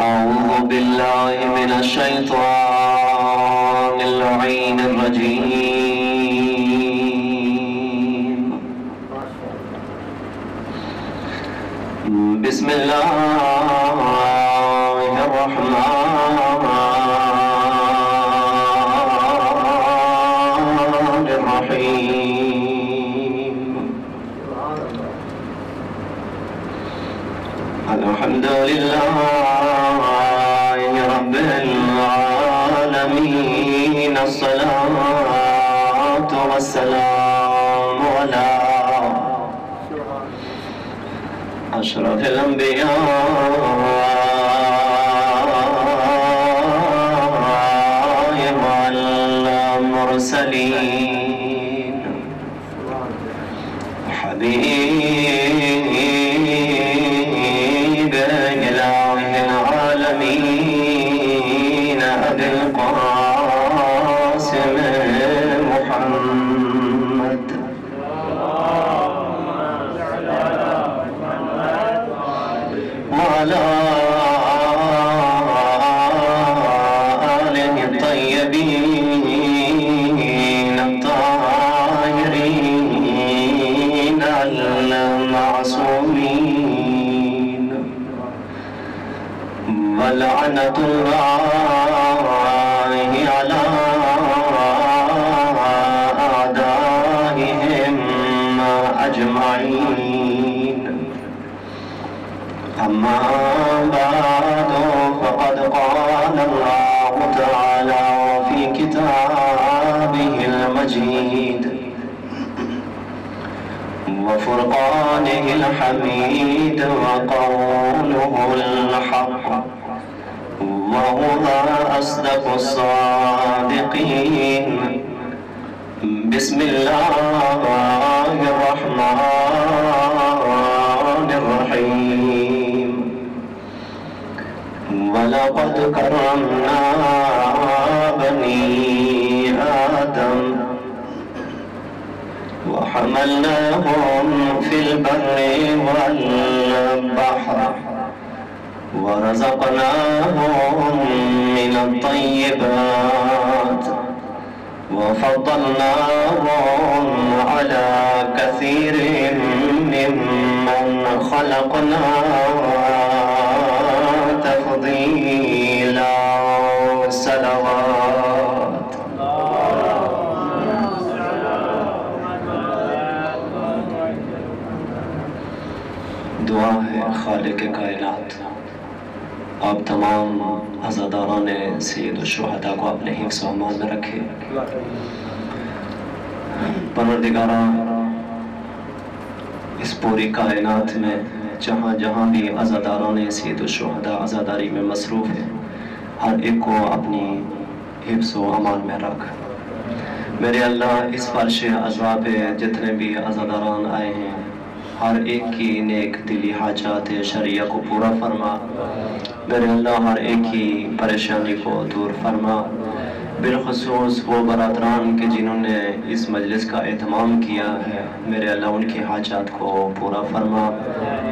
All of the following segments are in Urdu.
أعوذ بالله من الشيطان اللعين الرجيم. بسم الله الرحمن الرحيم. الحمد لله رب العالمين. الصلاة والسلام على أشرف الأنبياء والمرسلين. حبيب إله العالمين أبي القاسم محمد وعلى آله الطيبين الطاهرين المعصومين. ولعنة الله على أعدائهم أجمعين. أما بعد فقد قال الله تعالى في كتابه المجيد وفرقانه الحميد وقوله الحق وهو أصدق الصادقين. بسم الله الرحمن الرحيم. ولقد كرمنا بني آدم وحملناهم في البر والبحر ورزقناهم من الطيبات وفضلناهم على كثير ممن خلقنا تفضيلا. صلوات. دعا ہے خالق کائنات آپ تمام عزاداران سید الشہداء کو اپنے حفظ و امان میں رکھے. پروردگارہ اس پوری کائنات میں جہاں جہاں بھی عزاداران سید الشہداء عزاداری میں مصروف ہیں ہر ایک کو اپنی حفظ و امان میں رکھ. میرے اللہ اس فرش عزا پہ جتنے بھی عزاداران آئے ہیں ہر ایک کی نیک دلی حاجات شرعیہ کو پورا فرما. میرے اللہ ہر ایک کی پریشانی کو دور فرما. بالخصوص وہ برادران کے جنہوں نے اس مجلس کا اہتمام کیا ہے میرے اللہ ان کی حاجات کو پورا فرما.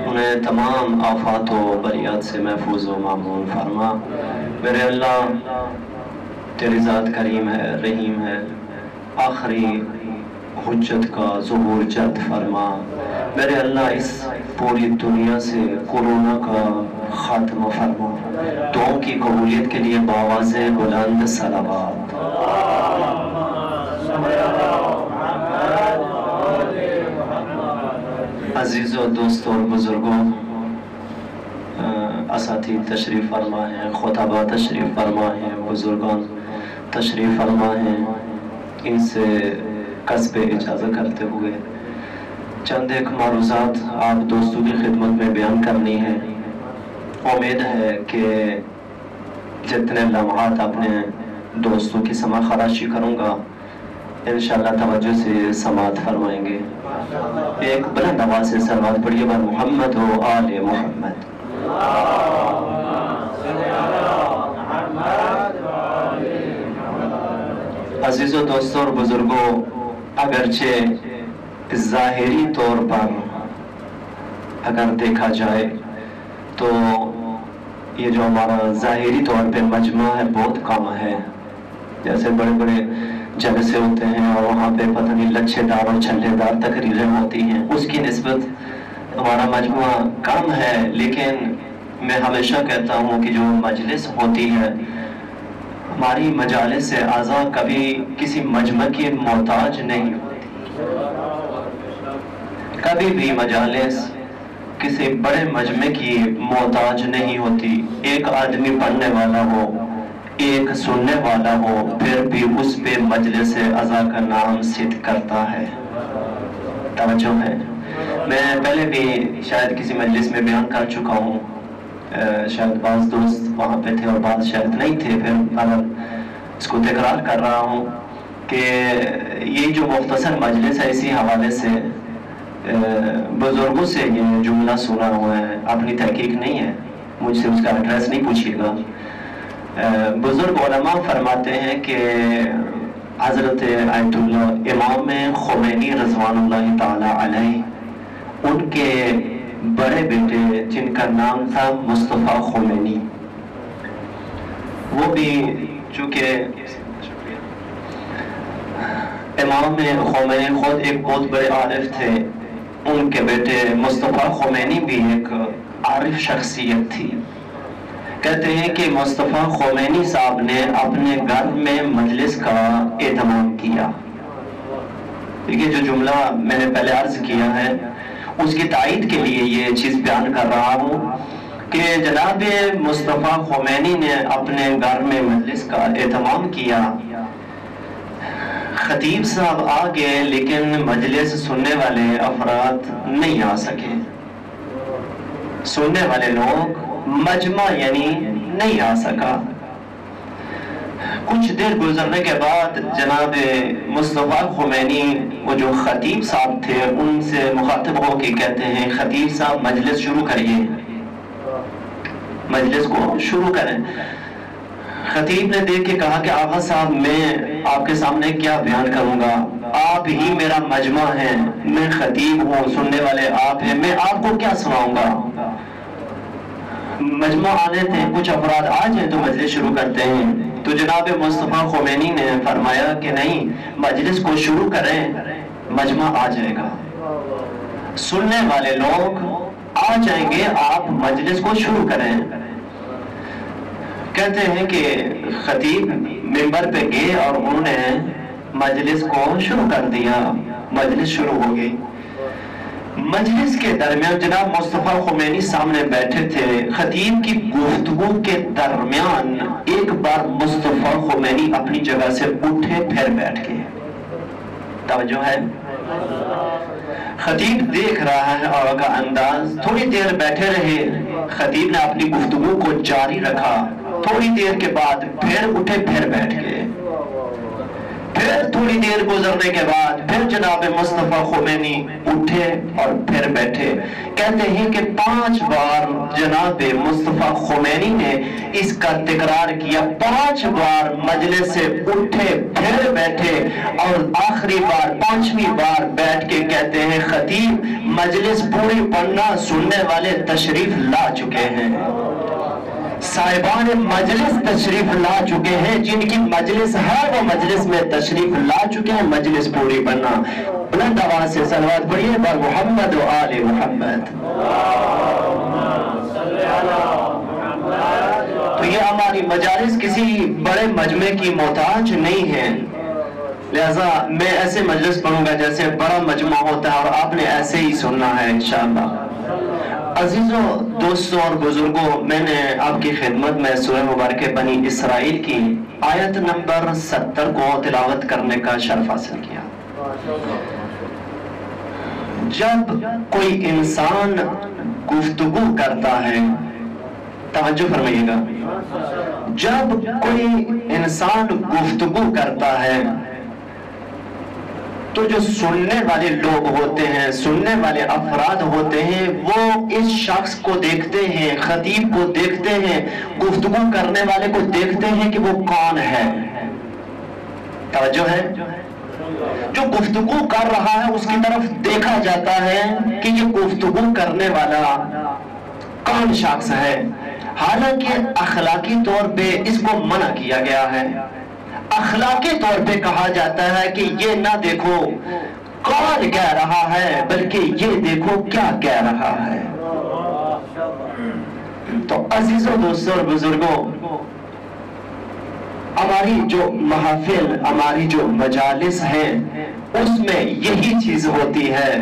انہیں تمام آفات و بلیات سے محفوظ و معمون فرما. میرے اللہ تیری ذات کریم ہے رحیم ہے. آخری حجت کا ظہور جلد فرما. میرے اللہ اس پوری دنیا سے کورونا کا خاتمہ فرما. دعاؤں کی قبولیت کے لیے بآواز بلند صلوات. عزیزوں دوستوں اور بزرگوں اساتید تشریف فرما ہیں خطباء تشریف فرما ہیں بزرگان تشریف فرما ہیں. ان سے قصب اجازت کرتے ہوئے چند ایک معروضات آپ دوستوں کی خدمت میں بیان کرنی ہے. امید ہے کہ جتنے لمحات اپنے دوستوں کی سماع خراشی کروں گا انشاءاللہ توجہ سے سماعت فرمائیں گے. ایک بلند آواز سے سلوات پڑھیے بر محمد و آل محمد. عزیزوں دوستوں اور بزرگوں اگرچہ ظاہری طور پر اگر دیکھا جائے تو یہ جو ہمارا ظاہری طور پہ مجمع ہے بہت کم ہے. جیسے بڑے بڑے جلسے ہوتے ہیں اور وہاں پہ پتہ نہیں لچھے دار اور چھلے دار تقریریں ہوتی ہیں، اس کی نسبت ہمارا مجموعہ کم ہے. لیکن میں ہمیشہ کہتا ہوں کہ جو مجلس ہوتی ہے، ہماری مجالس سے اعضاء کبھی کسی مجمع کی محتاج نہیں ہوتی. کبھی بھی مجالس کسی بڑے مجمع کی محتاج نہیں ہوتی. ایک آدمی پڑھنے والا ہو، ایک سننے والا ہو، پھر بھی اس پہ مجلس اعضاء کا نام صدق کرتا ہے. توجہ ہے. میں پہلے بھی شاید کسی مجلس میں بیان کر چکا ہوں، شاید بعض دوست وہاں پہ تھے اور بعض شاید نہیں تھے، پھر اس کو تکرار کر رہا ہوں کہ یہ جو مختصر مجلس ہے اسی حوالے سے بزرگوں سے یہ جملہ سنا ہوا ہے، اپنی تحقیق نہیں ہے، مجھ سے اس کا ایڈریس نہیں پوچھیے گا. بزرگ علماء فرماتے ہیں کہ حضرت آیت اللہ امام خمینی رضوان اللہ تعالی علیہ، ان کے بڑے بیٹے جن کا نام تھا مصطفیٰ خمینی، وہ بھی چونکہ امام خمینی خود ایک بہت بڑے عارف تھے، ان کے بیٹے مصطفیٰ خمینی بھی ایک عارف شخصیت تھی. کہتے ہیں کہ مصطفیٰ خمینی صاحب نے اپنے گھر میں مجلس کا اہتمام کیا. دیکھیے جو جملہ میں نے پہلے عرض کیا ہے اس کی تائید کے لیے یہ چیز بیان کر رہا ہوں کہ جناب مصطفیٰ خمینی نے اپنے گھر میں مجلس کا اہتمام کیا. خطیب صاحب آ گئے لیکن مجلس سننے والے افراد نہیں آ سکے. سننے والے لوگ مجمع یعنی نہیں آ سکا. کچھ دیر گزرنے کے بعد جناب مصطفیٰ خمینی وہ جو خطیب صاحب تھے ان سے مخاطب ہو کے کہتے ہیں خطیب صاحب مجلس شروع کریے، مجلس کو شروع کریں. خطیب نے دیکھ کے کہا کہ آقا صاحب میں آپ کے سامنے کیا بیان کروں گا، آپ ہی میرا مجمع ہے، میں خطیب ہوں، سننے والے آپ ہیں، میں آپ کو کیا سناؤں گا. مجمع آنے تھے، کچھ افراد آ جائیں تو مجلس شروع کرتے ہیں. تو جناب مصطفیٰ خمینی نے فرمایا کہ نہیں، مجلس کو شروع کریں، مجمع آ جائے گا، سننے والے لوگ آ جائیں گے، آپ مجلس کو شروع کریں. کہتے ہیں کہ خطیب منبر پہ گئے اور انہوں نے مجلس کو شروع کر دیا. مجلس شروع ہو گئی. مجلس کے درمیان جناب مصطفیٰ خمینی سامنے بیٹھے تھے. خطیب کی گفتگو کے درمیان ایک بار مصطفیٰ خمینی اپنی جگہ سے اٹھے پھر بیٹھ گئے. توجہ ہے. خطیب دیکھ رہا ہے اور کا انداز. تھوڑی دیر بیٹھے رہے، خطیب نے اپنی گفتگو کو جاری رکھا. تھوڑی دیر کے بعد پھر اٹھے پھر بیٹھ گئے. پھر تھوڑی دیر گزرنے کے بعد پھر جناب مصطفیٰ خمینی اٹھے اور پھر بیٹھے. کہتے ہیں کہ 5 بار جناب مصطفیٰ خمینی نے اس کا تکرار کیا. 5 بار مجلس سے اٹھے پھر بیٹھے اور آخری بار 5ویں بار بیٹھ کے کہتے ہیں خطیب مجلس پوری پڑھنا، سننے والے تشریف لا چکے ہیں، صاحبان مجلس تشریف لا چکے ہیں، جن کی مجلس ہے وہ مجلس میں تشریف لا چکے ہیں، مجلس پوری بننا. بلند آواز سے صلوات پڑھیے بر محمد و آل محمد. تو یہ ہماری مجالس کسی بڑے مجمع کی محتاج نہیں ہے، لہذا میں ایسے مجلس پڑھوں گا جیسے بڑا مجمع ہوتا ہے اور آپ نے ایسے ہی سننا ہے انشاءاللہ. عزیزوں، دوستوں اور بزرگوں، میں نے آپ کی خدمت میں سورہ مبارک بنی اسرائیل کی آیت نمبر 70 کو تلاوت کرنے کا شرف حاصل کیا. جب کوئی انسان گفتگو کرتا ہے، توجہ فرمائیے گا، جب کوئی انسان گفتگو کرتا ہے تو جو سننے والے لوگ ہوتے ہیں، سننے والے افراد ہوتے ہیں، وہ اس شخص کو دیکھتے ہیں، خطیب کو دیکھتے ہیں، گفتگو کرنے والے کو دیکھتے ہیں کہ وہ کون ہے. توجہ ہے. جو گفتگو کر رہا ہے اس کی طرف دیکھا جاتا ہے کہ یہ گفتگو کرنے والا کون شخص ہے. حالانکہ اخلاقی طور پہ اس کو منع کیا گیا ہے. اخلاقی طور پہ کہا جاتا ہے کہ یہ نہ دیکھو کون کہہ رہا ہے بلکہ یہ دیکھو کیا کہہ رہا ہے. تو عزیزوں دوستوں اور بزرگوں، ہماری جو محافل، ہماری جو مجالس ہیں، اس میں یہی چیز ہوتی ہے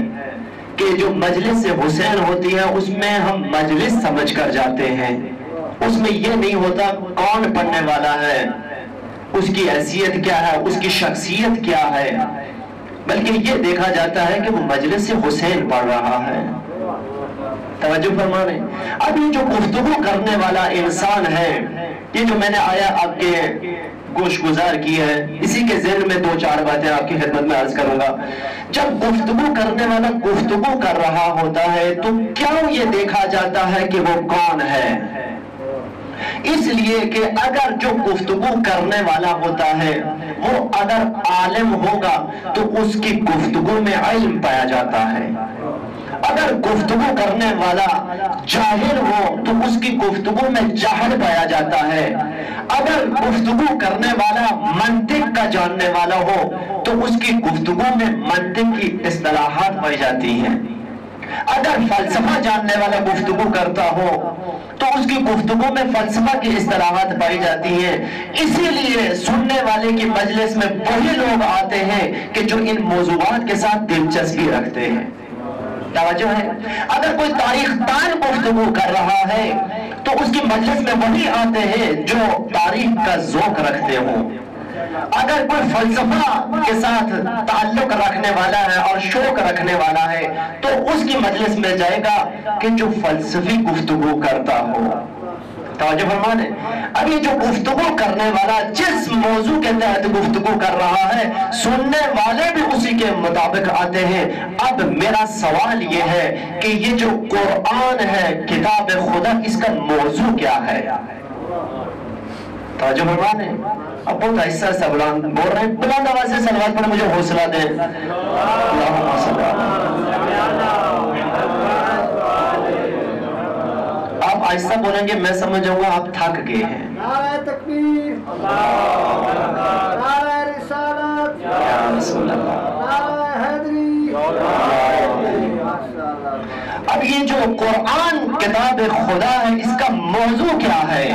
کہ جو مجلس حسین ہوتی ہے اس میں ہم مجلس سمجھ کر جاتے ہیں. اس میں یہ نہیں ہوتا کون پڑھنے والا ہے، اس کی حیثیت کیا ہے، اس کی شخصیت کیا ہے، بلکہ یہ دیکھا جاتا ہے کہ وہ مجلس حسین پڑھ رہا ہے. توجہ فرمانے. اب یہ جو گفتگو کرنے والا انسان ہے، یہ جو میں نے آیا آپ کے گوش گزار کی ہے، اسی کے ذہن میں 2-4 باتیں آپ کی خدمت میں عرض کروں گا. جب گفتگو کرنے والا گفتگو کر رہا ہوتا ہے تو کیوں یہ دیکھا جاتا ہے کہ وہ کون ہے؟ اس لیے کہ اگر جو گفتگو کرنے والا ہوتا ہے وہ اگر عالم ہوگا تو اس کی گفتگو میں علم پایا جاتا ہے. اگر گفتگو کرنے والا جاہل ہو تو اس کی گفتگو میں جہل پایا جاتا ہے. اگر گفتگو کرنے والا منطق کا جاننے والا ہو تو اس کی گفتگو میں منطق کی اصطلاحات پائی جاتی ہیں. اگر فلسفہ جاننے والا گفتگو کرتا ہو تو اس کی گفتگو میں فلسفہ کی اصطلاحات پائی جاتی ہیں. اسی لیے سننے والے کی مجلس میں وہی لوگ آتے ہیں کہ جو ان موضوعات کے ساتھ دلچسپی رکھتے ہیں. توجہ ہے. اگر کوئی تاریخ دان گفتگو کر رہا ہے تو اس کی مجلس میں وہی آتے ہیں جو تاریخ کا ذوق رکھتے ہوں. اگر کوئی فلسفہ کے ساتھ تعلق رکھنے والا ہے اور شوق رکھنے والا ہے تو اس کی مجلس میں جائے گا کہ جو فلسفی گفتگو کرتا ہو. توجہ فرمانے. اب یہ جو گفتگو کرنے والا جس موضوع کے تحت گفتگو کر رہا ہے سننے والے بھی اسی کے مطابق آتے ہیں. اب میرا سوال یہ ہے کہ یہ جو قرآن ہے کتاب خدا، اس کا موضوع کیا ہے؟ توجہ فرمانے. اب بہت ایسا ایسا بلند بول رہے ہیں، بلند آواز سے صلوات پڑھیں، مجھے حوصلہ دیں. اللہم صلی اللہ. آپ ایسا بولیں گے میں سمجھ جاؤں گا آپ تھک گئے ہیں. نعرہ تکبیر، نعرہ رسالت، یا رسول اللہ، نعرہ حیدری. اب یہ جو قرآن کتاب خدا ہے اس کا موضوع کیا ہے؟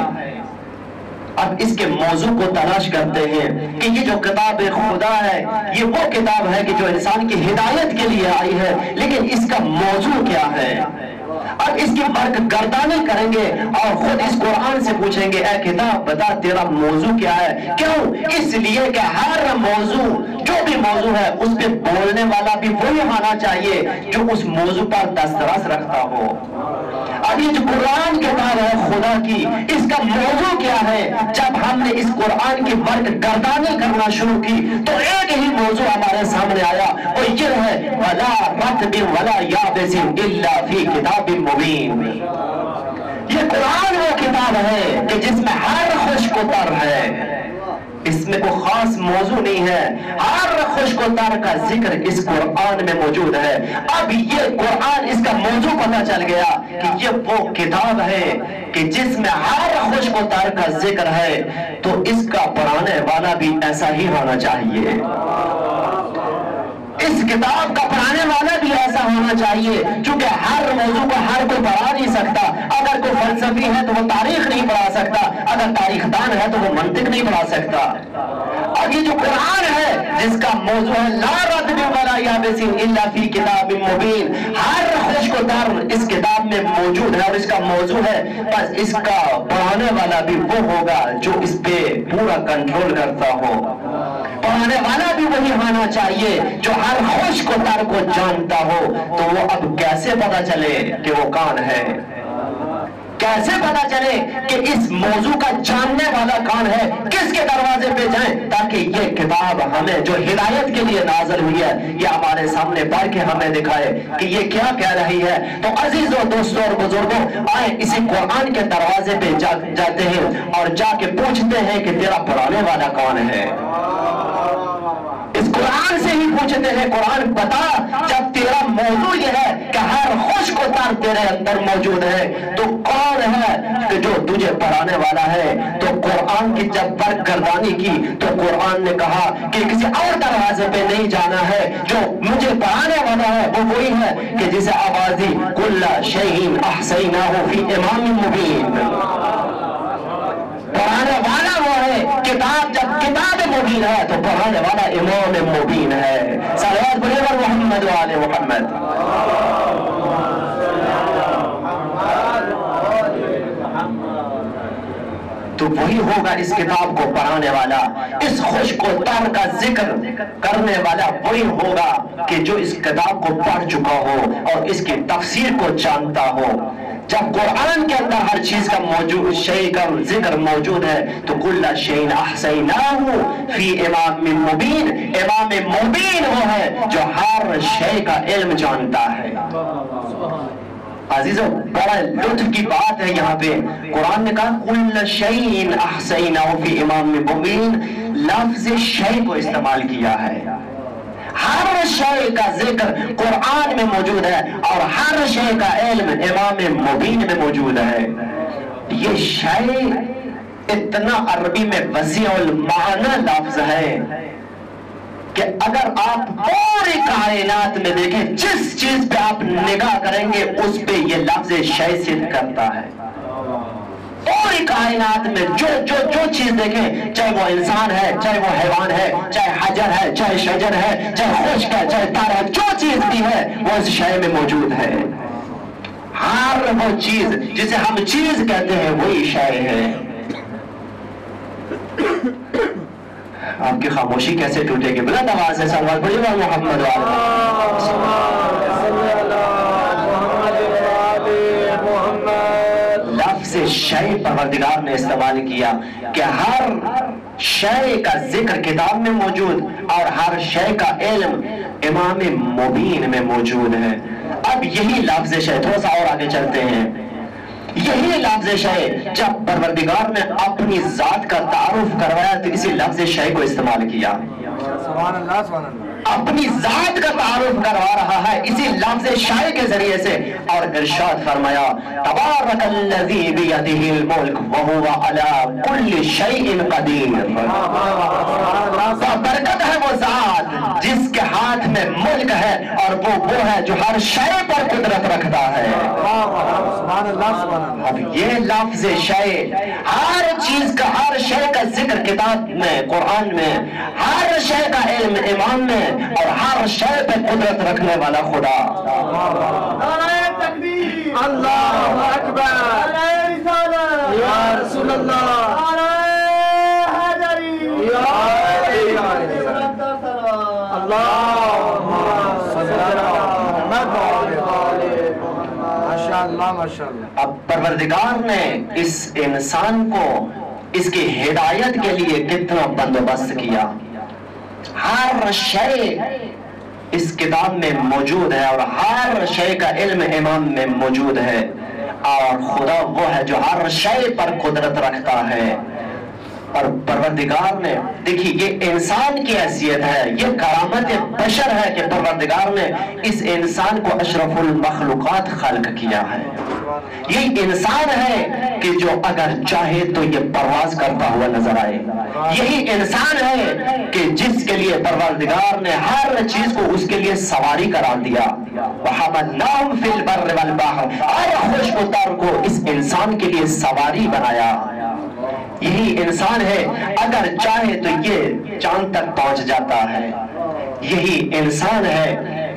اب اس کے موضوع کو تلاش کرتے ہیں کہ یہ جو کتاب خدا ہے یہ وہ کتاب ہے کہ جو انسان کی ہدایت کے لیے آئی ہے، لیکن اس کا موضوع کیا ہے؟ اب اس کی برق گردانی کریں گے اور خود اس قرآن سے پوچھیں گے اے کتاب بتا تیرا موضوع کیا ہے؟ کیوں؟ اس لیے کہ ہر موضوع جو بھی موضوع ہے اس پہ بولنے والا بھی وہی ہونا چاہیے جو اس موضوع پر دسترس رکھتا ہو. اب یہ جو قرآن کتاب ہے خدا کی، اس کا موضوع کیا ہے؟ جب ہم نے اس قرآن کی برق گردانی کرنا شروع کی تو ایک ہی موضوع ہمارے سامنے آیا، وہ یہ ہے وَلَا رَطْبٍ وَلَا يَابِسٍ إِلَّا فِي كِتَابٍ مُبِينٍ. یہ قرآن وہ کتاب ہے کہ جس میں ہر خشک و تر ہے، اس میں کوئی خاص موضوع نہیں ہے، ہر خشک و تر کا ذکر اس قرآن میں موجود ہے. اب یہ قرآن اس کا موضوع پتہ چل گیا کہ یہ وہ کتاب ہے کہ جس میں ہر خشک و تر کا ذکر ہے، تو اس کا پڑھانے والا بھی ایسا ہی ہونا چاہیے. اس کتاب کا پڑھانے والا بھی ایسا ہونا چاہیے، چونکہ ہر موضوع کو ہر کوئی پڑھا نہیں سکتا. اگر کوئی فلسفی ہے تو وہ تاریخ نہیں پڑھا سکتا، اگر تاریخ دان ہے تو وہ منطق نہیں پڑھا سکتا. اور یہ جو قرآن ہے جس کا موضوع ہے لا رطب ولا یابس الا فی کتاب مبین، ہر خشک و تر اس کتاب میں موجود ہے اور اس کا موضوع ہے. بس اس کا پڑھانے والا بھی وہ ہوگا جو اس پہ پورا کنٹرول کرتا ہو. پڑھانے والا بھی وہی ہونا چاہیے جو ہر خشک و تر کو جانتا ہو. تو وہ اب کیسے پتا چلے کہ وہ کون ہے؟ کیسے پتا چلے کہ اس موضوع کا جاننے والا کون ہے؟ کس کے دروازے پہ جائیں تاکہ یہ کتاب ہمیں جو ہدایت کے لیے نازل ہوئی ہے یہ ہمارے سامنے پڑھ کے ہمیں دکھائے کہ یہ کیا کہہ رہی ہے. تو عزیزوں دوستوں اور بزرگوں، آئیں اسی قرآن کے دروازے پہ جاتے ہیں اور جا کے پوچھتے ہیں کہ تیرا پڑھانے والا کون ہے. اس قرآن سے ہی پوچھتے ہیں قرآن بتا جب تیرا موضوع یہ ہے کہ ہر خشک و تر تیرے اندر موجود ہے تو کون ہے کہ جو تجھے پڑھانے والا ہے؟ تو قرآن کی جب برگردانی کی تو قرآن نے کہا کہ کسی اور دروازے پہ نہیں جانا ہے، جو مجھے پڑھانے والا ہے وہ وہی ہے کہ جسے آواز دی کل شیء احصیناہ فی امام مبین۔ پڑھانے والا وہ ہے، کتاب جب کتاب مبین ہے تو پڑھانے والا امام مبین ہے۔ صلوات پڑھیے بر محمد و آل محمد۔ تو وہی ہوگا اس کتاب کو پڑھانے والا، اس خشک و تر کا ذکر کرنے والا وہی ہوگا کہ جو اس کتاب کو پڑھ چکا ہو اور اس کی تفسیر کو جانتا ہو۔ جب قرآن کے اندر ہر چیز کا موجود شے کا ذکر موجود ہے تو کل شیء احصیناہ فی امام مبین، امام مبین وہ ہے جو ہر شے کا علم جانتا ہے۔ عزیزو بڑا لطف کی بات ہے یہاں پہ قرآن نے کہا کل شیء احصیناہ فی امام مبین، لفظ شے کو استعمال کیا ہے۔ ہر شے کا ذکر قرآن میں موجود ہے اور ہر شے کا علم امام مبین میں موجود ہے۔ یہ شے اتنا عربی میں وسیع المعنی لفظ ہے کہ اگر آپ پوری کائنات میں دیکھیں جس چیز پہ آپ نگاہ کریں گے اس پہ یہ لفظ شے صدق کرتا ہے۔ پوری کائنات میں جو چیز دیکھیں، چاہے وہ انسان ہے، چاہے وہ حیوان ہے، چاہے حجر ہے، چاہے شجر ہے، چاہے خشک ہے، چاہے تر ہے، جو چیز بھی ہے وہ اس شے میں موجود ہے۔ ہر وہ چیز جسے ہم چیز کہتے ہیں وہی شے ہے۔ آپ کی خاموشی کیسے ٹوٹے گی؟ بلند آواز سے صلوات پڑھیے بر محمد و آل محمد۔ لفظ شے پروردگار نے استعمال کیا کہ ہر شے کا ذکر کتاب میں موجود اور ہر شے کا علم امام مبین میں موجود ہے۔ اب یہی لفظ شے، تھوڑا سا اور آگے چلتے ہیں، یہی لفظ شے جب پروردگار نے اپنی ذات کا تعارف کروایا تو اسی لفظ شے کو استعمال کیا۔ سبحان اللہ سبحان اللہ۔ اپنی ذات کا تعارف کروا رہا ہے اسی لفظ شے کے ذریعے سے، اور ارشاد فرمایا تبارک الذی بیدہ الملک وہو علی کل شیء قدیر۔ برکت ہے وہ ذات جس کے ہاتھ میں ملک ہے اور وہ ہے جو ہر شے پر قدرت رکھتا ہے۔ سبحان اللہ سبحان اللہ۔ اب یہ لفظ شے، ہر چیز کا، ہر شے کا ذکر کتاب میں، قرآن میں، ہر شے کا علم امام میں، اور ہر شے پہ قدرت رکھنے والا خدا۔ نعرہ تکبیر، اللہ اکبر، نعرہ رسالت، یا رسول اللہ، نعرہ حیدری، یا اللہم صلی اللہ ماشاءاللہ۔ اب پروردگار نے اس انسان کو اس کی ہدایت کے لیے کتنا بندوبست کیا۔ ہر شے اس کتاب میں موجود ہے اور ہر شے کا علم امام میں موجود ہے، اور خدا وہ ہے جو ہر شے پر قدرت رکھتا ہے۔ اور پروردگار نے، دیکھیے یہ انسان کی حیثیت ہے، یہ کرامت بشر ہے کہ پروردگار نے اس انسان کو اشرف المخلوقات خلق کیا ہے۔ یہ انسان ہے کہ جو اگر چاہے تو یہ پرواز کرتا ہوا نظر آئے۔ یہی انسان ہے کہ جس کے لیے پروردگار نے ہر چیز کو اس کے لیے سواری قرار دیا۔ وَحَمَلْنَاهُمْ فِي الْبَرِّ وَالْبَحْرِ، اور خشک و تر کو اس انسان کے لیے سواری بنایا۔ یہی انسان ہے اگر چاہے تو یہ چاند تک پہنچ جاتا ہے۔ یہی انسان ہے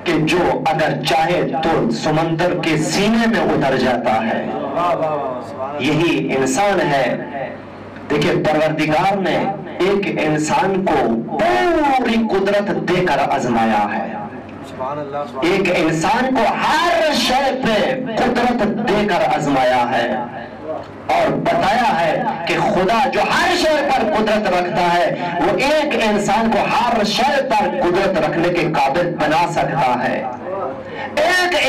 کہ جو اگر چاہے تو سمندر کے سینے میں اتر جاتا ہے۔ یہی انسان ہے۔ دیکھیں پروردگار نے ایک انسان کو پوری قدرت دے کر آزمایا ہے۔ ایک انسان کو ہر شے پہ قدرت دے کر آزمایا ہے اور بتایا ہے کہ خدا جو ہر شے پر قدرت رکھتا ہے وہ ایک انسان کو ہر شے پر قدرت رکھنے کے قابل بنا سکتا ہے۔ ایک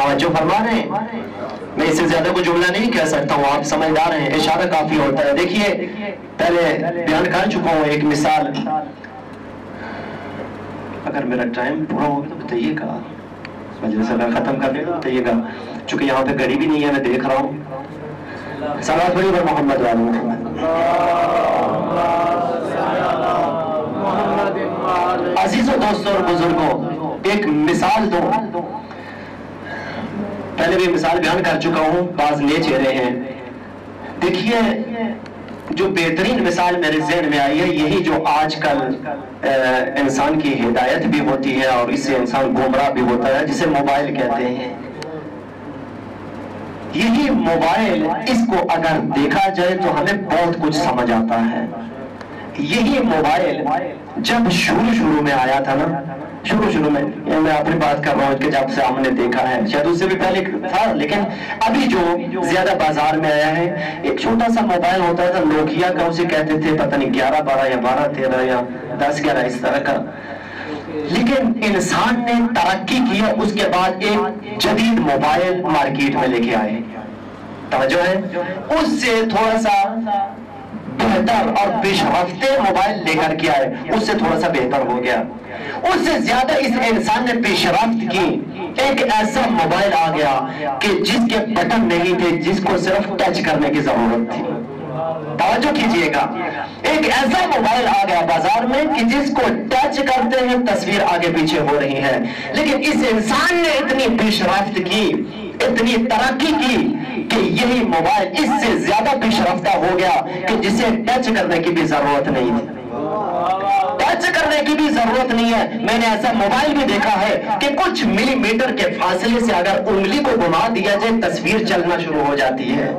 توجہ فرما رہے ہیں؟ میں اس سے زیادہ کوئی جملہ نہیں کہہ سکتا ہوں، آپ سمجھدار ہیں، اشارہ کافی ہوتا ہے۔ دیکھیے پہلے بیان کر چکا ہوں ایک مثال، اگر میرا ٹائم پورا ہوگا تو بتائیے گا، مجلس اگر ختم کر لیں تو بتائیے گا، چونکہ یہاں پہ گھڑی بھی نہیں ہے، میں دیکھ رہا ہوں۔ صلوات پڑھیے پر محمد وعلی محمد۔ عزیزوں، دوستوں اور بزرگوں، ایک مثال دو، پہلے بھی مثال بیان کر چکا ہوں، بعض نئے چہرے ہیں۔ دیکھیے جو بہترین مثال میرے ذہن میں آئی ہے، یہی جو آج کل انسان کی ہدایت بھی ہوتی ہے اور اس سے انسان گمراہ بھی ہوتا ہے، جسے موبائل کہتے ہیں۔ یہی موبائل، اس کو اگر دیکھا جائے تو ہمیں بہت کچھ سمجھ آتا ہے۔ یہی موبائل جب شروع میں آیا تھا نا، شروع میں میں اپنی بات کر رہا ہوں کہ جب سے ہم نے دیکھا ہے، شاید اس سے بھی پہلے تھا، لیکن ابھی جو زیادہ بازار میں آیا ہے، ایک چھوٹا سا موبائل ہوتا تھا نوکیا کا، اسے کہتے تھے پتہ نہیں 11-12 یا 12-13 یا 10-11 اس طرح کا۔ لیکن انسان نے ترقی کیا، اس کے بعد ایک جدید موبائل مارکیٹ میں لے کے آئے، توجہ ہے، اس سے تھوڑا سا بہتر اور پیش رفتے موبائل لے کر کے آئے، اس سے تھوڑا سا بہتر ہو گیا۔ اس سے زیادہ اس انسان نے پیش رفت کی، ایک ایسا موبائل آ گیا کہ جس کے بٹن نہیں تھے، جس کو صرف ٹچ کرنے کی ضرورت تھی۔ توجہ کیجئے گا، ایک ایسا موبائل آ گیا بازار میں کہ جس کو ٹچ کرتے ہیں تصویر آگے پیچھے ہو رہی ہے۔ لیکن اس انسان نے اتنی پیش رفت کی، اتنی ترقی کی کہ یہی موبائل اس سے زیادہ پیش رفتہ ہو گیا کہ جسے ٹچ کرنے کی بھی ضرورت نہیں تھی، ٹچ کرنے کی بھی ضرورت نہیں ہے۔ میں نے ایسا موبائل بھی دیکھا ہے کہ کچھ ملی میٹر کے فاصلے سے اگر انگلی کو گھما دیا جائے تصویر چلنا شروع ہو جاتی ہے۔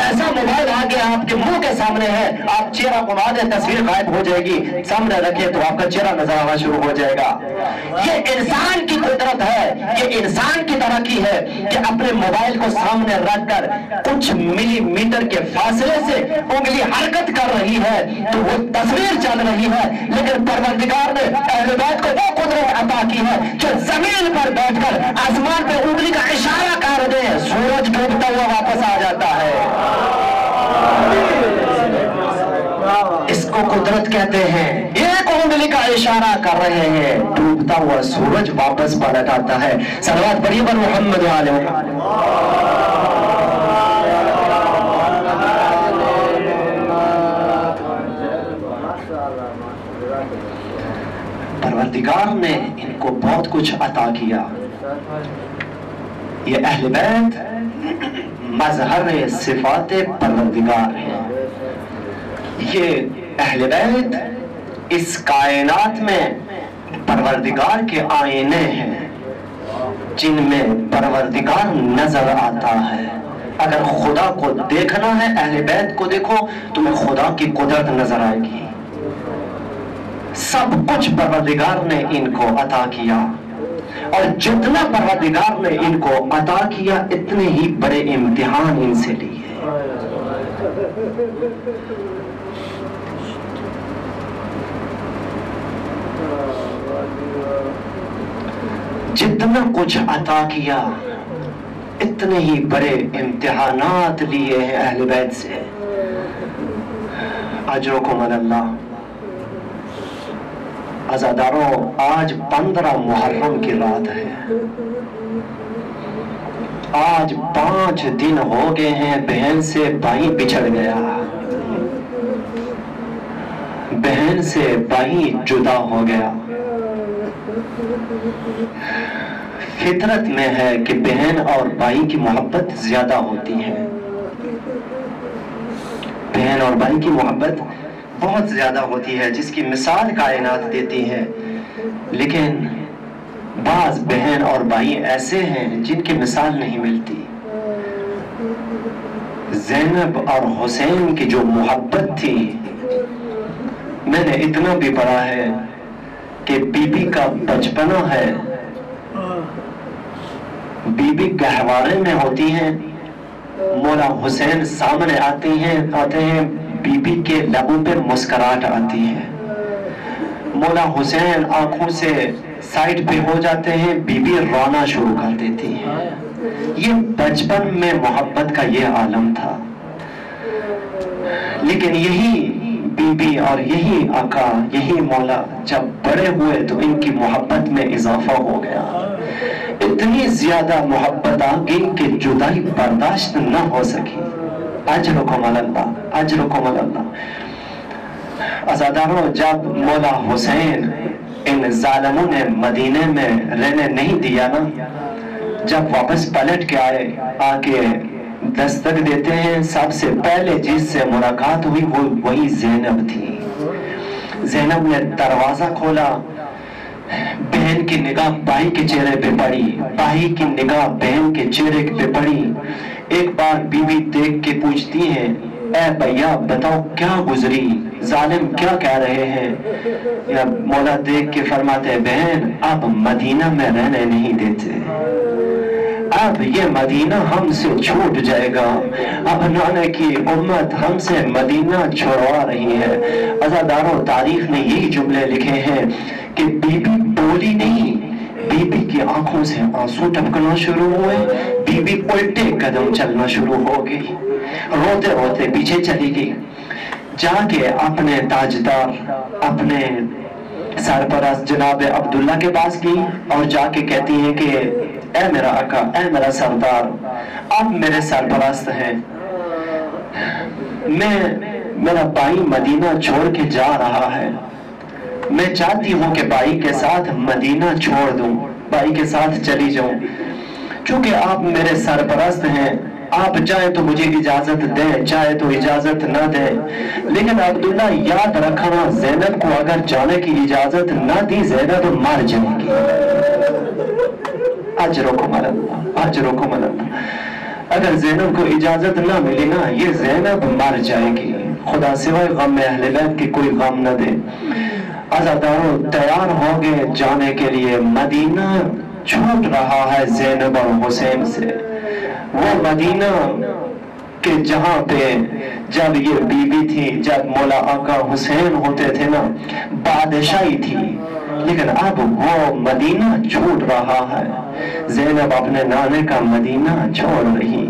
ایسا موبائل آ گیا آپ کے منہ کے سامنے ہے، آپ چہرہ گھما دیں تصویر غائب ہو جائے گی، سامنے رکھے تو آپ کا چہرہ نظر آنا شروع ہو جائے گا۔ یہ انسان کی قدرت ہے، یہ انسان کی ترقی ہے کہ اپنے موبائل کو سامنے رکھ کر کچھ ملی میٹر کے فاصلے سے انگلی حرکت کر رہی ہے تو وہ تصویر چل رہی ہے۔ لیکن پروردگار نے اہل بیت کو وہ قدرت عطا کی ہے جو زمین پر بیٹھ کر آسمان پہ انگلی کا اشارہ کر دے، سورج ڈوبتا ہوا واپس آ جاتا ہے۔ اس کو قدرت کہتے ہیں، ایک انگلی کا اشارہ کر رہے ہیں، ڈوبتا ہوا سورج واپس پلٹ آتا ہے۔ صلوات پڑھیے پر محمد وعلی محمد۔ پروردگار نے ان کو بہت کچھ عطا کیا۔ یہ اہل بیت مظہر صفات پروردگار ہیں۔ یہ اہل بیت اس کائنات میں پروردگار کے آئینے ہیں جن میں پروردگار نظر آتا ہے۔ اگر خدا کو دیکھنا ہے، اہل بیت کو دیکھو، تمہیں خدا کی قدرت نظر آئے گی۔ سب کچھ پروردگار نے ان کو عطا کیا، اور جتنا پروردگار نے ان کو عطا کیا اتنے ہی بڑے امتحان ان سے لیے۔ جتنا کچھ عطا کیا اتنے ہی بڑے امتحانات لیے ہیں اہل بیت سے۔ اجرکم علی اللہ۔ عزاداروں، آج 15 محرم کی رات ہے، آج 5 دن ہو گئے ہیں بہن سے بھائی بچھڑ گیا، بہن سے بھائی جدا ہو گیا۔ فطرت میں ہے کہ بہن اور بھائی کی محبت زیادہ ہوتی ہے، بہن اور بھائی کی محبت بہت زیادہ ہوتی ہے، جس کی مثال کائنات دیتی ہے۔ لیکن بعض بہن اور بھائی ایسے ہیں جن کی مثال نہیں ملتی۔ زینب اور حسین کی جو محبت تھی، میں نے اتنا بھی پڑھا ہے کہ بی بی کا بچپنا ہے، بی بی گہوارے میں ہوتی ہیں، مولا حسین سامنے آتے ہیں، بی بی کے لبوں پہ مسکراہٹ آتی ہے، مولا حسین آنکھوں سے سائڈ پہ ہو جاتے ہیں، بیوی رونا شروع کر دیتی ہے۔ یہ بچپن میں محبت کا یہ عالم تھا، لیکن یہی بی بی اور یہی آقا، یہی مولا جب بڑے ہوئے تو ان کی محبت میں اضافہ ہو گیا، اتنی زیادہ محبت آ گئی کہ جدائی برداشت نہ ہو سکی۔ اجرکم اللہ، اجرکم اللہ۔ عزاداروں، جب مولا حسین ان ظالموں نے مدینے میں رہنے نہیں دیا نا، جب واپس پلٹ کے آئے، آ کے دستک دیتے ہیں، سب سے پہلے جس سے ملاقات ہوئی وہ وہی زینب تھی۔ زینب نے دروازہ کھولا، بہن کی نگاہ بھائی کے چہرے پہ پڑی، بھائی کی نگاہ بہن کے چہرے پہ پڑی۔ ایک بار بیوی دیکھ کے پوچھتی ہیں، اے بھیا بتاؤ کیا گزری، ظالم کیا کہہ رہے ہیں؟ یا مولا دیکھ کے فرماتے ہیں، بہن اب مدینہ میں رہنے نہیں دیتے، اب یہ مدینہ ہم سے چھوٹ جائے گا، اب نانا کی امت ہم سے مدینہ چھوڑوا رہی ہے۔ عزاداروں، تاریخ نے یہی جملے لکھے ہیں کہ بی بی بولی نہیں، بی بی کی آنکھوں سے آنسو ٹپکنا شروع ہوئے، بی بی الٹے قدم چلنا شروع ہو گئی، روتے روتے پیچھے چلی گئی، جا کے اپنے تاجدار، اپنے سرپرست جناب عبداللہ کے پاس گئی اور جا کے کہتی ہیں کہ اے میرا آقا، اے میرا سردار، آپ میرے سرپرست ہیں، میرا بھائی مدینہ چھوڑ کے جا رہا ہے، میں چاہتی ہوں کہ بھائی کے ساتھ مدینہ چھوڑ دوں، بھائی کے ساتھ چلی جاؤں، چونکہ آپ میرے سرپرست ہیں، آپ چاہے تو مجھے اجازت دیں، چاہے تو اجازت نہ دیں، لیکن عبداللہ یاد رکھنا، زینب کو اگر جانے کی اجازت نہ دی زینب مر جائے گی۔ اجرکم اللہ، اجرکم اللہ۔ اگر زینب کو اجازت نہ ملی نا، یہ زینب مر جائے گی، خدا سوائے غم اہل بیت کی کوئی غم نہ دے۔ عزاداروں، تیار ہو گئے جانے کے لیے، مدینہ چھوٹ رہا ہے زینب اور حسین سے، وہ مدینہ کہ جہاں پہ جب یہ بی بی تھی، جب مولا آقا حسین ہوتے تھے نا، بادشاہی تھی، لیکن اب وہ مدینہ چھوٹ رہا ہے۔ زینب اپنے نانے کا مدینہ چھوڑ رہی،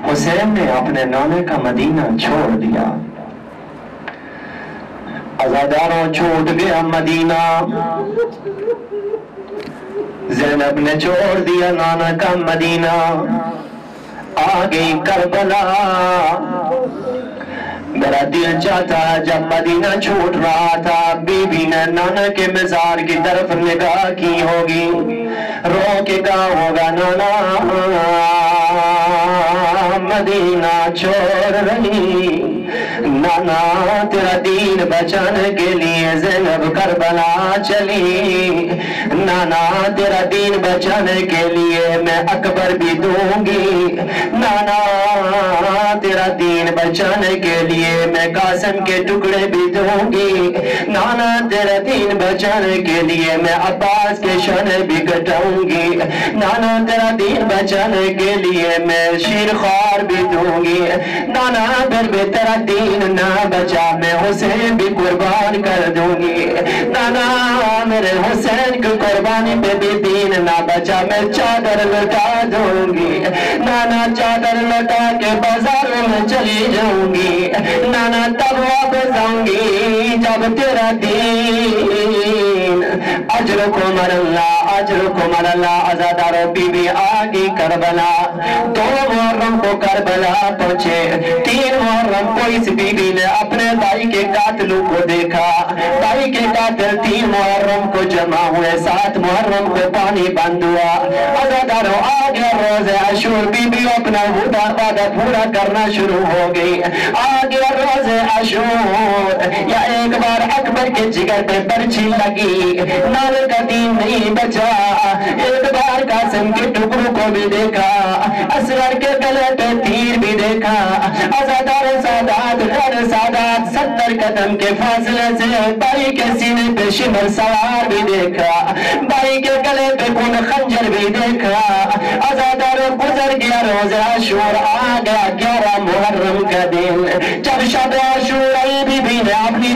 حسین نے اپنے نانے کا مدینہ چھوڑ دیا۔ عزاداروں، چھوٹ گیا مدینہ، زینب نے چھوڑ دیا نانا کا مدینہ، آ گئی کربلا۔ میرا دل چاہتا جب مدینہ چھوٹ رہا تھا، بی بی نے نانا کے مزار کی طرف نگاہ کی ہوگی، رو کے کہا ہوگا، نانا مدینہ چھوڑ رہی، نانا تیرا دین بچانے کے لیے زینب کربلا چلی، نانا تیرا دین بچانے کے لیے میں اکبر بھی دوں گی، نانا تیرا دین بچانے کے لیے میں قاسم کے ٹکڑے بھی دوں گی، نانا تیرا دین بچانے کے لیے میں عباس کے شانے بھی کٹاؤں گی، نانا تیرا دین بچانے کے لیے میں شیر خوار بھی دوں گی، نانا پھر بھی تیرا دین نہ بچا میں حسین بھی قربان کر دوں گی، نانا میرے حسین کی قربانی پہ بھی دین نہ بچا میں چادر لٹا دوں گی، نانا چادر لٹا کے بازار میں چلی جاؤں گی، نانا تب واپس آؤں گی جب تیرا دین۔ اجرکم اللہ، اجرکم اللہ۔ عزاداروں، بی بی آگی کربلا، 2 محرم کو کربلا پہنچے، 3 محرم کو اس بی بی نے اپنے بھائی کے قاتلوں کو دیکھا، بھائی کے قاتل 3 محرم کو جمع ہوئے، 7 محرم کو پانی بند ہوا۔ عزاداروں، آگے روز عاشور، بی بی اپنا وعدہ پورا کرنا شروع ہو گئی، آگے روز عاشور، یا ایک بار اکبر کے جگر پہ برچھی لگی، نال کا دین نہیں بچا، ایک بار قاسم کے ٹکڑوں کو بھی دیکھا، اسرار کے گلے پہ تیر بھی دیکھا، عزادار سادات غیر سادات 70 قدم کے فاصلے سے بھائی کے سینے پہ شمر سوار بھی دیکھا، بھائی کے گلے پہ خون خنجر بھی دیکھا۔ عزادار گزر گیا روز عاشور، آ گیا 11 محرم کا دن، جب شب عاشور آئی، بی بی نے اپنی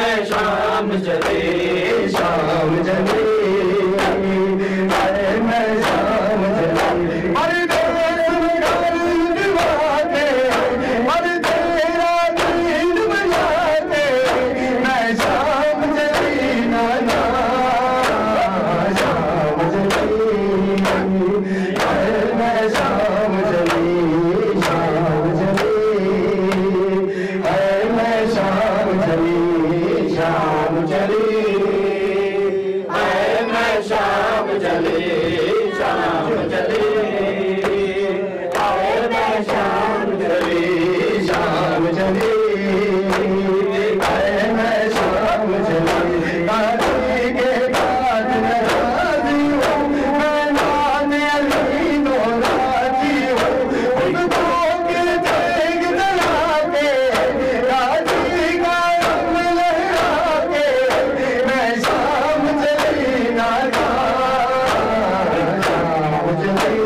میں شام چلی شام چلی ہائے میں شام چلی ہر دیس مگر دیواتے ہر تیرا دین بجاتے میں شام چلی نانا شام چلی ہائے میں شام چلی شام چلی ہائے میں شام چلی شام چلی ہائے میں شام چلی شام چلی ہائے میں شام چلی شام چلی ہائے میں شام چلی قاضی کے بعد ناراضی ہوں میں نام علی تو راضی ہوں خود کو کے دیکھ دلا کے قاضی کا رنگ لہرا کے میں شام چلی نانا شام چلی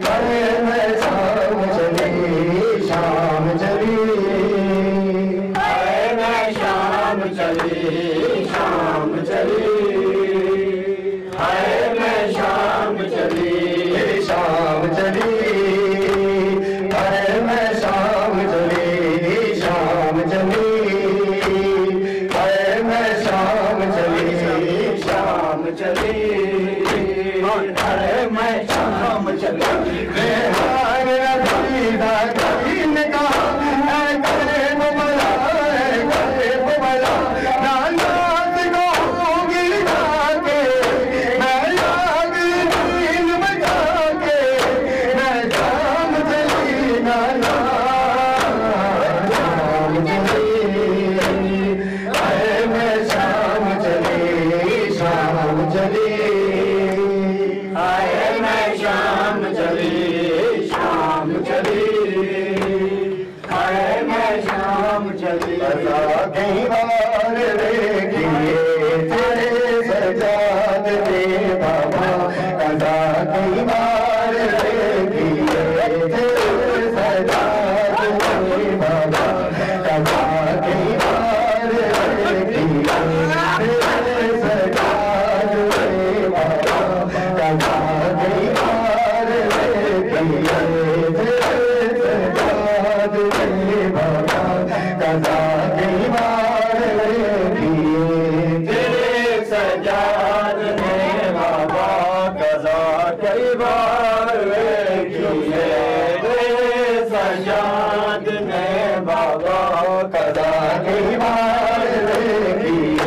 ہائے میں شام چلی شام چلی ہائے میں شام چلی شام چلی ہائے میں شام چلی شام چلی ہائے میں شام چلی شام چلی ہائے میں شام چلی شام چلی ہائے میں شام چلی ریحان رسیدہ کبھی نے کہا اے کرے ببلا اے کرے ببلا ناز کو ہوگی جا کے میں یاد دین بجا کے میں شام چلی نانا شام چلی ہائے میں شام چلی شام چلی ہائے میں شام چلی شام چلی ہائے میں شام چلی کئی بار دیکھیے تیرے سجاد دے بابا قضا کئی بار دیکھیے تیرے سجاد دے بابا قضا کئی بار دیکھیے تیرے سجاد دے بابا قضا کئی بار دیکھیے تیرے سجاد دے بابا قضا کئی بار دیکھیے تیرے سجاد دے بابا قضا کئی بار دیکھیے تیرے سجاد دے بابا قضا کئی بار دیکھیے